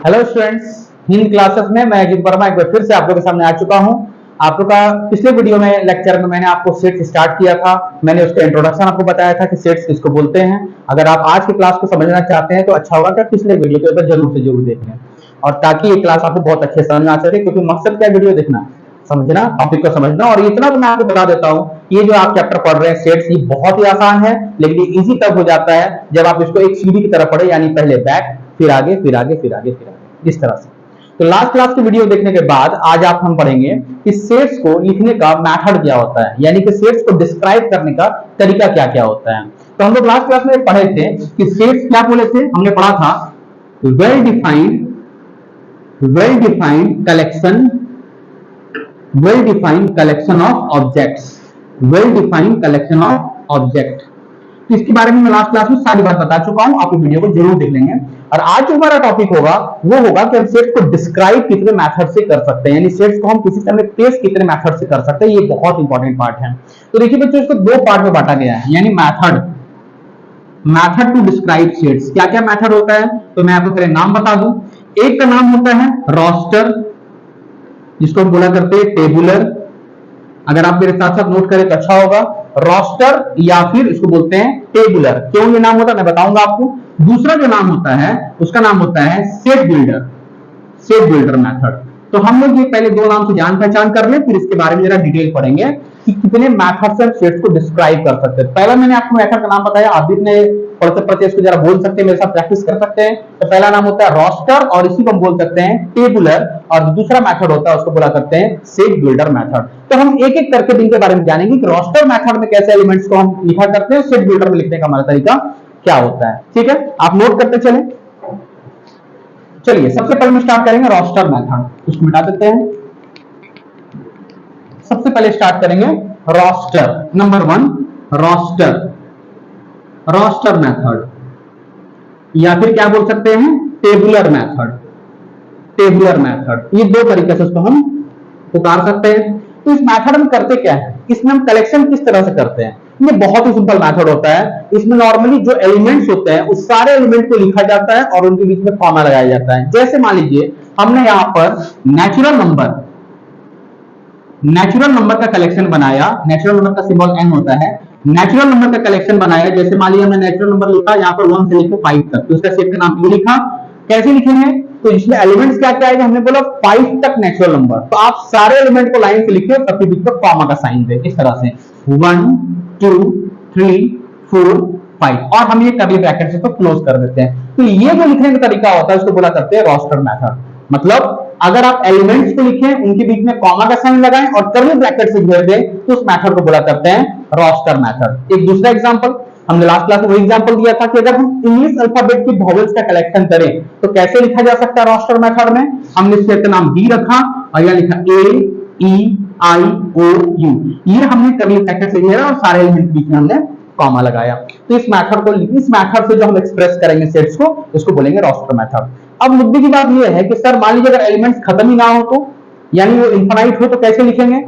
Hello students, Hind classes में मैं अजीत वर्मा एक बार फिर से आप लोगों के सामने आ चुका हूं। आप लोग का पिछले वीडियो में लेक्चर में मैंने आपको सेट्स स्टार्ट किया था। मैंने उसका इंट्रोडक्शन आपको बताया था कि सेट्स किसको बोलते हैं। अगर आप आज की क्लास को समझना चाहते हैं तो अच्छा होगा कि पिछले वीडियो को एक बार जरूर से जरूर देखें, और ताकि ये क्लास आपको बहुत अच्छे समझ में आ सके। क्योंकि मकसद क्या है वीडियो देखना, समझना, टॉपिक को समझना। और इतना तो मैं आपको बता देता हूं, ये जो आप चैप्टर पढ़ रहे हैं सेट्स, ये बहुत ही आसान है, लेकिन ये इजी तब हो जाता है जब आप इसको एक सीढ़ी की तरह पढ़े, यानी पहले बैक, फिर आगे, फिर आगे, फिर आगे, फिर आगे, इस तरह से। तो लास्ट क्लास की वीडियो देखने के बाद आज आप हम पढ़ेंगे कि सेट्स को लिखने का मेथड क्या होता है, यानी कि सेट्स को डिस्क्राइब करने का तरीका क्या क्या होता है। तो हम लोग लास्ट क्लास में पढ़े थे कि सेट्स क्या बोले थे, हमने पढ़ा था well defined collection of objects, well defined collection of object. तो इसके बारे में मैं लास्ट क्लास में सारी बात बता चुका हूं, आप वीडियो को जरूर देख लेंगे। और आज जो हमारा टॉपिक होगा वो होगा कि हम सेट्स को डिस्क्राइब कितने मेथड से कर सकते हैं, यानी सेट्स को हम किसी तरह पेश कितने मेथड से कर सकते हैं। ये बहुत इंपॉर्टेंट पार्ट है। तो देखिए बच्चों, इसको दो पार्ट में बांटा गया है, यानी मेथड टू डिस्क्राइब सेट्स। क्या क्या मेथड होता है तो मैं आपको पहले नाम बता दूं। एक का नाम होता है रोस्टर, जिसको हम बोला करते हैं टेबुलर। अगर आप मेरे साथ साथ नोट करें तो अच्छा होगा, रोस्टर या फिर इसको बोलते हैं टेबुलर। क्यों ये नाम होता है मैं बताऊंगा आपको। दूसरा जो नाम होता है उसका नाम होता है सेट बिल्डर मेथड। तो हम लोग ये पहले दो नाम से जान पहचान कर ले, फिर इसके बारे में जरा डिटेल पढ़ेंगे कि कितने मेथड से सेट्स को डिस्क्राइब कर सकते हैं। पहला मैंने आपको मेथड का नाम बताया, आप भी अपने पढ़ते पढ़ते इसको जरा बोल सकते हैं, मेरे साथ प्रैक्टिस कर सकते हैं। तो पहला नाम होता है रोस्टर, और इसी को हम बोल सकते हैं टेबुलर, और दूसरा मेथड होता है उसको बोला करते हैं सेट बिल्डर मेथड। तो हम एक एक करके इनके बारे में जानेंगे कि रोस्टर मेथड में कैसे एलिमेंट्स को हम लिखा करते हैं, सेट बिल्डर में लिखने का हमारा तरीका क्या होता है। ठीक है, आप नोट करते चले। चलिए सबसे पहले स्टार्ट करेंगे रोस्टर मेथड, उसको मिटा देते हैं। सबसे पहले स्टार्ट करेंगे रोस्टर। नंबर 1 रोस्टर मेथड, या फिर क्या बोल सकते हैं टेबुलर मेथड। ये दो तरीके से इसको हम पुकार सकते हैं। तो इस मेथड में करते क्या है, इसमें हम कलेक्शन किस तरह से करते हैं। ये बहुत ही सिंपल मेथड होता है। इसमें नॉर्मली जो एलिमेंट्स होते हैं उस सारे एलिमेंट को लिखा जाता है और उनके बीच में कॉमा लगाया जाता है। जैसे मान लीजिए हमने यहां पर नेचुरल नंबर का कलेक्शन बनाया। नेचुरल नंबर का सिंबल n होता है। नेचुरल नंबर का कलेक्शन बनाया, जैसे मान लीजिए हमने नेचुरल नंबर लिखा यहाँ पर 1 से लेकर 5 तक, तो उसका सेट का नाम ये लिखा। कैसे लिखेंगे, तो इसमें एलिमेंट्स क्या क्या आएगा, हमने बोला 5 तक नेचुरल नंबर, तो आप सारे एलिमेंट को लाइन से लिखिए और सबके बीच में कॉमा का साइन दें, इस तरह से 1 2 3 4 5, और हम ये कर्ली ब्रैकेट से तो क्लोज कर देते हैं। तो ये जो लिखने का तरीका होता है उसको बोला करते हैं रोस्टर मेथड। मतलब अगर आप एलिमेंट्स को लिखें, उनके बीच में कॉमा का साइन लगाएं और कर्ली ब्रैकेट से घेर दें, तो उस मेथड को बोला करते हैं रोस्टर मेथड। एक दूसरा एग्जांपल, हमने लास्ट क्लास में वो एग्जांपल दिया था कि अगर हम इंग्लिश अल्फाबेट की वॉवेल्स का कलेक्शन करें तो कैसे लिखा जा सकता है रोस्टर मेथड में। हमने सेट का नाम बी रखा और यहां लिखा ए ई आई ओ यू, ये हमने कर्ली ब्रैकेट से घेरा और सारे एलिमेंट के बीच में हमने कॉमा लगाया। तो इस मेथड से जो हम एक्सप्रेस करेंगे सेट्स को, इसको बोलेंगे रोस्टर मेथड। अब मुद्दे की बात यह है कि सर मान लीजिए अगर एलिमेंट्स खत्म ही ना हो, तो यानी वो इनफाइनाइट हो, तो कैसे लिखेंगे।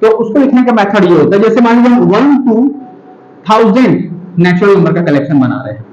तो उसको लिखने का मेथड ये होता है, जैसे मान लीजिए हम 1 to 1000 नेचुरल नंबर का कलेक्शन बना रहे हैं,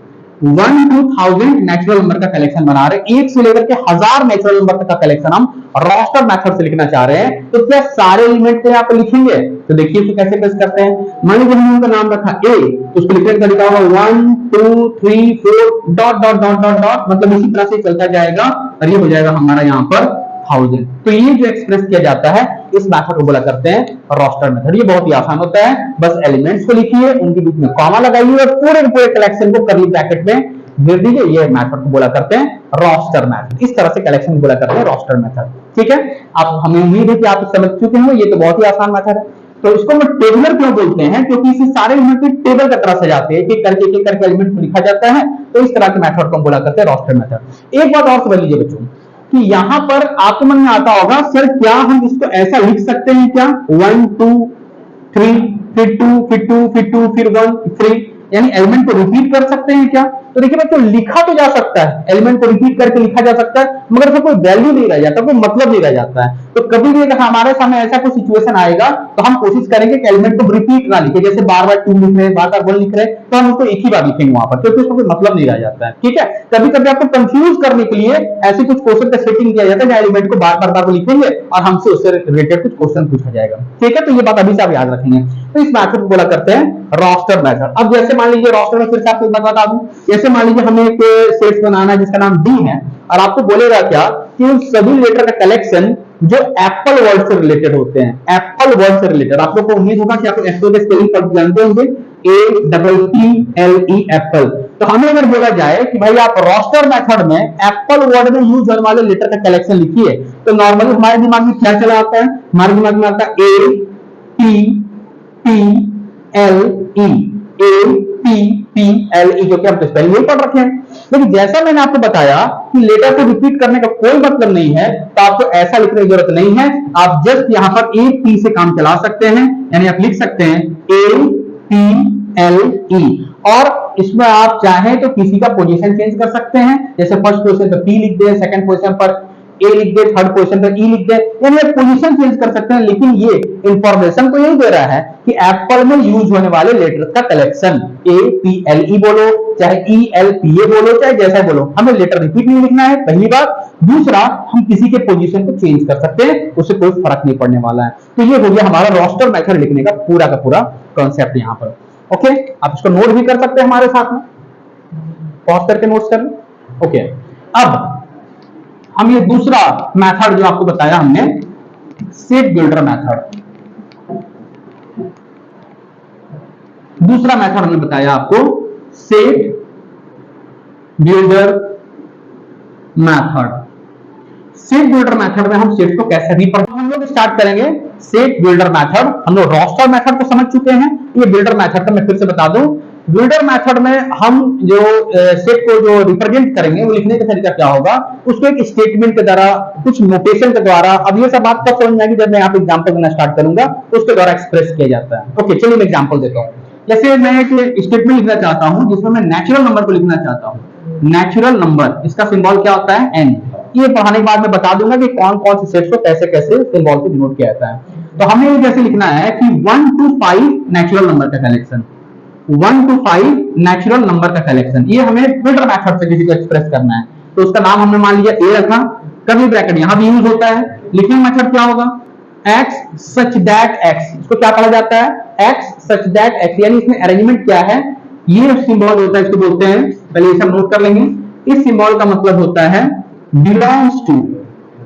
1 to 1000 नेचुरल नंबर का कलेक्शन बना रहे हैं, 1 से लेकर के 1000 नेचुरल नंबर तक का कलेक्शन हम रोस्टर मेथड से लिखना चाह रहे हैं। तो क्या सारे एलिमेंट को यहाँ पे लिखेंगे, तो देखिए तो कैसे पेश करते हैं। मान लीजिए हमने उनका नाम रखा ए, तो उसको लिखने का तरीका होगा 1 2 3 4 dot dot dot dot dot, मतलब इसी तरह से चलता जाएगा और ये हो जाएगा हमारा यहाँ पर 1000। तो ये जो एक्सप्रेस किया जाता है इस मेथड को बोला करते हैं रोस्टर मेथड। ये बहुत ही आसान होता है, बस एलिमेंट्स को लिखिए, उनके बीच में कॉमा लगाइए और पूरे के पूरे कलेक्शन को कर्ली ब्रैकेट में घेर दीजिए। ये मेथड को बोला करते हैं रोस्टर मेथड। इस तरह से कलेक्शन को बोला करते हैं रोस्टर मेथड। ठीक है, आप हमें उम्मीद है कि आप समझ चुके होंगे, ये तो बहुत ही आसान मेथड है। तो इसको हम टेबुलर क्यों बोलते हैं, क्योंकि इसे सारे एलिमेंट को टेबल की तरह सजाते हैं, एक करके एलिमेंट को लिखा जाता है। तो इस तरह के मेथड को हम बोला करते हैं रोस्टर मेथड। एक बात और समझ लीजिए बच्चों कि यहां पर आपको मन में आता होगा सर क्या हम इसको ऐसा लिख सकते हैं क्या, 1 2 3 फिर 2 फिर 2 फिर 2 फिर 1 3, यानी एलिमेंट को रिपीट कर सकते हैं क्या? तो देखिए बच्चों, लिखा तो जा सकता है, एलिमेंट को रिपीट करके लिखा जा सकता है, मगर उसका कोई वैल्यू नहीं रह जाता, कोई मतलब नहीं रह जाता है। तो कभी भी अगर हमारे सामने ऐसा कोई सिचुएशन आएगा तो हम कोशिश करेंगे कि एलिमेंट को रिपीट ना लिखे, जैसे बार बार 2 लिख रहे हैं, बार बार 1 लिख रहे हैं, तो हम उसको एक ही बार लिखेंगे वहां पर, क्योंकि उसका कोई मतलब नहीं रह जाता है। ठीक है, कभी कभी आपको कंफ्यूज करने के लिए ऐसे कुछ क्वेश्चन का सेटिंग किया जाता है जहां एलिमेंट को बार बार लिखेंगे और हमसे उससे रिलेटेड कुछ क्वेश्चन पूछा जाएगा। ठीक है, तो ये बात अभी से आप याद रखेंगे। तो इस मेथड को बोला करते हैं रोस्टर मेथड। अब जैसे मान लीजिए रोस्टर में फिर से आपको एक बात बता दूं, जैसे मान लीजिए हमें एक सेट बनाना है जिसका नाम डी है, और आपको बोलेगा क्या कि उन सभी लेटर का कलेक्शन जो एप्पल वर्ड से रिलेटेड होते हैं, एप्पल वर्ड से रिलेटेड। आप लोग को उम्मीद होगा कि आप एप्पल के स्पेलिंग पर जानते होंगे, APPLE एप्पल। तो हमें अगर बोला जाए कि भाई आप रोस्टर मेथड में एप्पल वर्ड में यूज होने वाले लेटर का कलेक्शन लिखिए, तो नॉर्मली हमारे दिमाग में क्या चला आता है? हमारे दिमाग में आता है APPLE, जो कि हम स्पेलिंग नहीं पढ़ रखे हैं। लेकिन जैसा मैंने आपको बताया कि लेटर को रिपीट करने का कोई मतलब नहीं है, तो आपको ऐसा लिखने की जरूरत नहीं है। आप जस्ट यहां पर AP से काम चला सकते हैं, यानी आप लिख सकते हैं APLE, और इसमें आप चाहें तो किसी का पोजीशन चेंज कर सकते हैं, जैसे फर्स्ट पोजीशन पर P लिख दें, सेकंड पोजीशन पर A लिख दे, थर्ड पोजीशन पर E लिख दे, यानी आप पोजीशन चेंज कर सकते हैं। लेकिन ये इंफॉर्मेशन को यही दे रहा है कि एप्पल में यूज होने वाले लेटर का कलेक्शन, APLE बोलो चाहे ELPA बोलो चाहे जैसा बोलो, हमें लेटर रिपीट नहीं लिखना है, पहली बात। दूसरा, हम किसी के पोजीशन को चेंज कर सकते हैं, उससे कोई फर्क नहीं पड़ने वाला है। तो ये हो गया हमारा रोस्टर मेथड लिखने का पूरा कॉन्सेप्ट यहां पर। ओके, आप इसको नोट भी कर सकते हैं हमारे साथ में, पॉज करके नोट्स कर लें। ओके, अब हम ये दूसरा मेथड जो आपको बताया हमने, सेट बिल्डर मेथड, दूसरा मेथड हमने बताया आपको set builder method. Set builder method में हम सेट को कैसे भी हम लोग स्टार्ट करेंगे सेट बिल्डर मेथड। हम लोग रोस्टर मेथड को समझ चुके हैं, ये बिल्डर मेथड का मैं फिर से बता दूं। बिल्डर मेथड में हम जो सेट को जो रिप्रेजेंट करेंगे, वो लिखने का तरीका क्या होगा, उसको एक स्टेटमेंट के द्वारा, कुछ नोटेशन के द्वारा, अब ये सब बात कब समझ में आएगी जब मैं यहाँ पे एग्जांपल देना स्टार्ट करूंगा, उसके द्वारा एक्सप्रेस किया जाता है। ओके, चलिए मैं एग्जांपल देता हूँ। जैसे मैं एक स्टेटमेंट लिखना चाहता हूं जिसमें मैं नेचुरल नंबर को लिखना चाहता हूं। नेचुरल नंबर, इसका सिंबल क्या होता है? n। ये पढ़ाने के बाद मैं बता दूंगा कि कौन कौन से सेट्स को कैसे कैसे सिंबल से डिनोट किया जाता है। तो हमें जैसे लिखना है कि 1 to 5 नेचुरल नंबर का कलेक्शन, 1 to 5 नेचुरल नंबर का कलेक्शन, ये हमें बिल्डर मेथड से किसी को एक्सप्रेस करना है। तो उसका नाम हमने मान लिया A रखा, कर्ली ब्रैकेट यहां भी यूज होता है। लिखने मेथड क्या होगा? x such that x, इसको क्या कहा जाता है? x such that x, यानी इसमें अरेंजमेंट क्या है? ये सिंबल होता है, इसको बोलते हैं, पहले ये सब नोट कर लेंगे। इस सिंबल का मतलब होता है बिलोंग्स टू।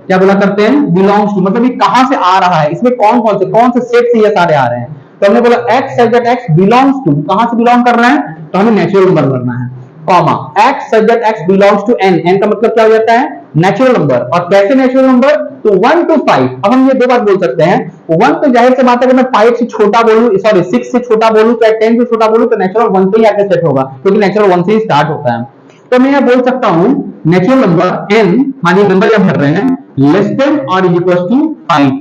क्या बोला करते हैं? बिलोंग्स टू, मतलब ये कहां से आ रहा है, इसमें कौन से सेट से ये सारे आ रहे हैं। तो हमने बोला x such that x belongs to, कहां से बिलोंग कर रहा है? तो हमें नेचुरल नंबर भरना है, comma x such that x belongs to n, n का मतलब क्या हो जाता है? Natural number. और कैसे नेचुरल नंबर? तो 1 to 5। अब हम ये दो बात बोल सकते हैं, 1 तो जाहिर सी बात है, अगर मैं 5 से छोटा बोलूं, सॉरी 6 से छोटा बोलूं चाहे 10 से छोटा बोलूं, तो नेचुरल 1 पे ही आके सेट होगा, क्योंकि नेचुरल 1 से ही स्टार्ट होता है। तो मैं यह बोल सकता हूं नेचुरल नंबर n, मानिए नंबर जब भर रहे हैं, लेस देन और equal to 5,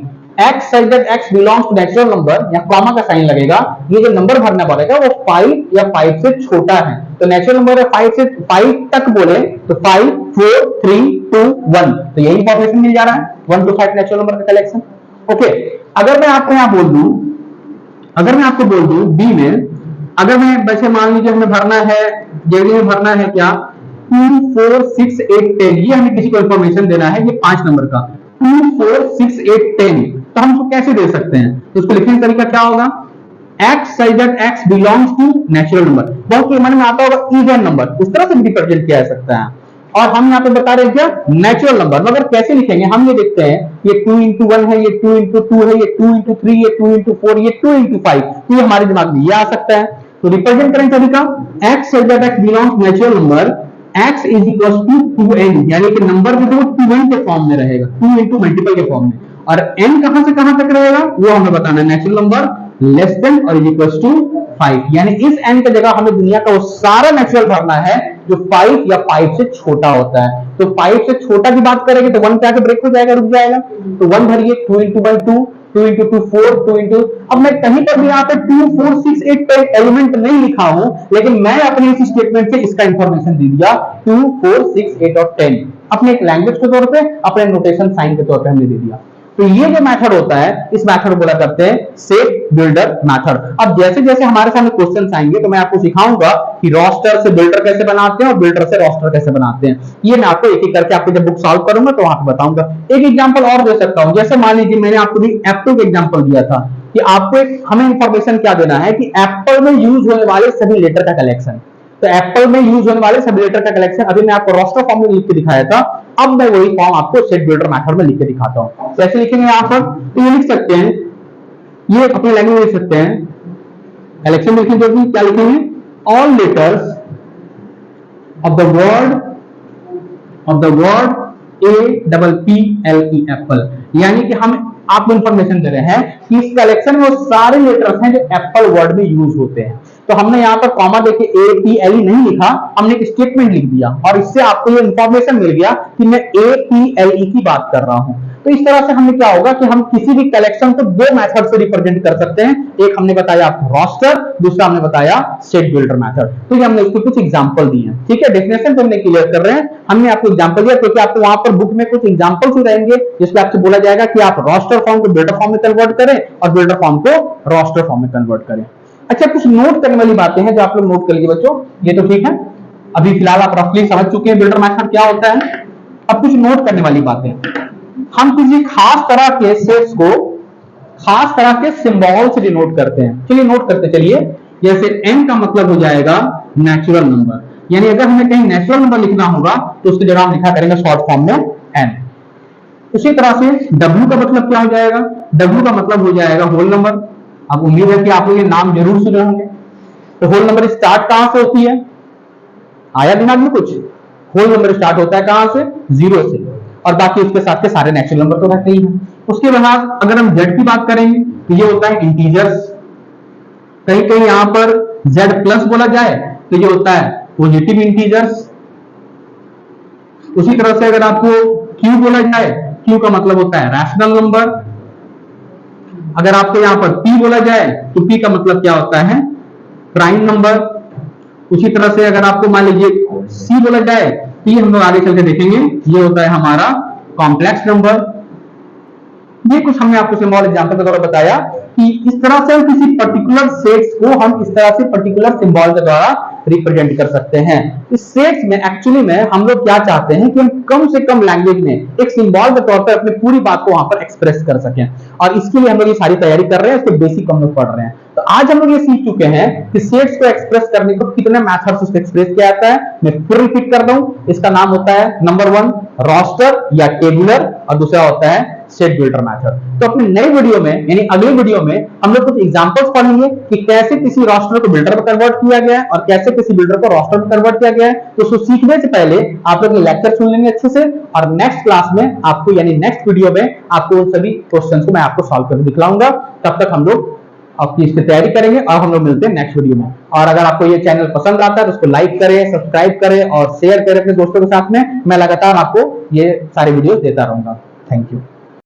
x such that x belongs to natural number, या कॉमा का साइन लगेगा, ये जो नंबर भरना पड़ेगा वो 5 या 5 से छोटा है। तो नेचुरल नंबर 5 से 5 तक बोले तो 5 4 3 2 1, तो यही इंफॉर्मेशन मिल जा रहा है, 1 to 5 नेचुरल नंबर का कलेक्शन। ओके, अगर मैं आपको यहां बोल दूं, अगर मैं आपको बोल दूं बी में, अगर मैं वैसे मान लीजिए हमें भरना है, जेडी में भरना है क्या 2 4 6 8 10, ये हमें किसी को इंफॉर्मेशन देना है, ये 5 नंबर का 2 4 6 8 10, तो हम इसको कैसे दे सकते हैं? तो इसको लिखने का तरीका क्या होगा? x such that x belongs to natural number, बहुत मन में आता होगा इवन नंबर, उस तरह से रिप्रेजेंट किया जा सकता है। और हम यहाँ पे बता रहे हैं क्या? नेचुरल नंबर, मगर कैसे लिखेंगे हम ये देखते हैं, ये 2 into 1 है, ये 2 into 2 है, ये 2 into 3, ये 2 into 4, ये 2 into 5, तो ये हमारे दिमाग में ये आ सकता है। तो रिप्रेजेंट करें तरीका, x such that x belongs to natural number, x is equals to 2n, यानी कि नंबर जो है 2n के फॉर्म में रहेगा, 2 into मल्टीपल के फॉर्म में, और n कहां से कहां तक रहेगा वो हमें बताना है। नेचुरल नंबर लेस देन और इक्वल्स टू 5, यानी इस n की जगह हमें दुनिया का वो सारा नेचुरल भरना है जो 5 या 5 से छोटा होता है। तो 5 से छोटा की बात करेंगे तो 1 पे आके ब्रेक हो जाएगा, रुक जाएगा, तो 1 भरिए, 2 into 1 2, 2 इंटू 2 4, 2 इंटू, अब मैं कहीं पर भी यहाँ पे 2 4 6 8 का एलिमेंट नहीं लिखा हूं, लेकिन मैं अपने इस स्टेटमेंट से इसका इंफॉर्मेशन दे दिया 2 4 6 8 और 10, अपने एक लैंग्वेज के तौर पे, अपने नोटेशन साइन के तौर पे हमने दे दिया। तो ये जो मेथड होता है, इस मेथड को बोला करते हैं सेट बिल्डर मेथड। अब जैसे जैसे हमारे सामने क्वेश्चन आएंगे तो मैं आपको सिखाऊंगा कि रोस्टर से बिल्डर कैसे बनाते हैं और बिल्डर से रोस्टर कैसे बनाते हैं। ये मैं आपको एक एक करके आपको जब बुक सॉल्व करूंगा तो वहां पे बताऊंगा। एक एग्जांपल और दे सकता हूं, जैसे मान लीजिए मैंने आपको भी एप्पल का एग्जांपल दिया था कि आपको हमें इंफॉर्मेशन क्या देना है कि एप्पल में यूज होने वाले सभी लेटर का कलेक्शन। तो एप्पल में यूज होने वाले सब लेटर का कलेक्शन अभी मैं आपको रोस्टर फॉर्म में लिख के दिखाया था, अब मैं वही फॉर्म आपको सेट बिल्डर मेथड में लिख के दिखाता हूं। कैसे लिखेंगे यहां पर, तो ये लिख सकते हैं, ये अपने लैंग्वेज में लिख सकते हैं, कलेक्शन लिखेंगे जो क्या लिखेंगे, all letters of the word APPLE Apple, यानी कि हम आपको इंफॉर्मेशन दे रहे हैं कि इस कलेक्शन में वो सारे लेटर्स हैं जो एप्पल वर्ड में यूज होते हैं। तो हमने यहाँ पर कॉमा देके APLE नहीं लिखा, हमने एक स्टेटमेंट लिख दिया और इससे आपको ये इंफॉर्मेशन मिल गया कि मैं APLE की बात कर रहा हूं। तो इस तरह से हमें क्या होगा कि हम किसी भी कलेक्शन को दो मेथड से रिप्रेजेंट कर सकते हैं, एक हमने बताया आपको रोस्टर, दूसरा हमने बताया सेट बिल्डर मेथड। तो ये हमने इसको कुछ एग्जांपल दिए हैं, ठीक है, डेफिनेशन तो हमने क्लियर कर रहे हैं, हमने आपको एग्जांपल दिया क्योंकि आपको वहां पर बुक में कुछ एग्जांपल्स ही रहेंगे जिसमें आपसे बोला जाएगा कि आप रोस्टर फॉर्म को बिल्डर फॉर्म में कन्वर्ट करें और बिल्डर फॉर्म को रोस्टर फॉर्म में कन्वर्ट करें। अच्छा, कुछ नोट करने वाली बातें हैं जो आप लोग नोट कर लीजिए बच्चों, ये तो ठीक है, अभी फिलहाल आप रफली समझ चुके हैं बिल्डर मेथड क्या होता है। अब कुछ नोट करने वाली बातें, हम किसी खास तरह के सेट्स को खास तरह के सिंबल से डिनोट करते हैं। चलिए नोट करते चलिए, जैसे n का मतलब हो जाएगा नेचुरल नंबर, यानी अगर हमें कहीं नेचुरल नंबर लिखना होगा तो उसकी जगह हम लिखा करेंगे शॉर्ट फॉर्म में n। उसी तरह से w का मतलब क्या हो जाएगा, w का मतलब हो जाएगा होल नंबर। अब उम्मीद है कि आप लोग ये नाम जरूर सुने होंगे। तो होल नंबर स्टार्ट कहां से होती है, आया दिमाग में कुछ, होल नंबर स्टार्ट होता है कहां से, 0 से, और बाकी उसके साथ के सारे नेचुरल नंबर तो रहते ही हैं। उसके बाद अगर हम z की बात करेंगे तो ये होता है इंटीजर्स, कहीं कहीं यहां पर z प्लस बोला जाए तो ये होता है पॉजिटिव इंटीजर्स। उसी तरह से अगर आपको q बोला जाए, q का मतलब होता है रैशनल नंबर। अगर आपको यहां पर p बोला जाए तो p का मतलब क्या होता है, प्राइम नंबर। उसी तरह से अगर आपको मान लीजिए c बोला जाए तो ये हम लोग आगे चल के देखेंगे, ये होता है हमारा कॉम्प्लेक्स नंबर। ये कुछ हमने आपको सिंबल एग्जांपल के द्वारा बताया कि इस तरह से किसी पर्टिकुलर सेट्स को हम इस तरह से पर्टिकुलर सिंबल के द्वारा रिप्रेजेंट कर सकते हैं। इस सेट्स में एक्चुअली में हम लोग क्या चाहते हैं कि हम कम से कम लैंग्वेज में एक सिंबल के तौर पर अपनी पूरी बात को वहां पर एक्सप्रेस कर सकें, और इसके लिए हम लोग ये सारी तैयारी कर रहे हैं, इसके बेसिक हम लोग पढ़ रहे हैं। तो आज हम लोग ये सीख चुके हैं कि सेट्स को एक्सप्रेस करने को कितने मेथड्स से एक्सप्रेस किया जाता है। मैं फिर रिपीट कर रहा हूं, इसका नाम होता है नंबर 1 रोस्टर या टेबुलर, और दूसरा होता है सेट बिल्डर मेथड। तो अपने नए वीडियो में यानी अगले वीडियो में हम लोग कुछ एग्जांपल्स पढ़ेंगे कि कैसे किसी रोस्टर को बिल्डर में कन्वर्ट किया गया है और कैसे किसी बिल्डर को रोस्टर में कन्वर्ट किया गया है। तो उसको सीखने से पहले आप लोग ये लेक्चर सुन लेंगे अच्छे से, और नेक्स्ट क्लास में आपको यानी नेक्स्ट वीडियो में आपको उन सभी क्वेश्चंस को मैं आपको सॉल्व करके दिखलाऊंगा। तब तक हम लोग आपकी इसकी तैयारी करेंगे और हम लोग मिलते हैं नेक्स्ट वीडियो में। और अगर आपको ये चैनल पसंद आता है तो उसको लाइक करें, सब्सक्राइब करें और शेयर करें अपने दोस्तों के साथ में। मैं लगातार आपको ये सारे वीडियो देता रहूंगा। Thank you.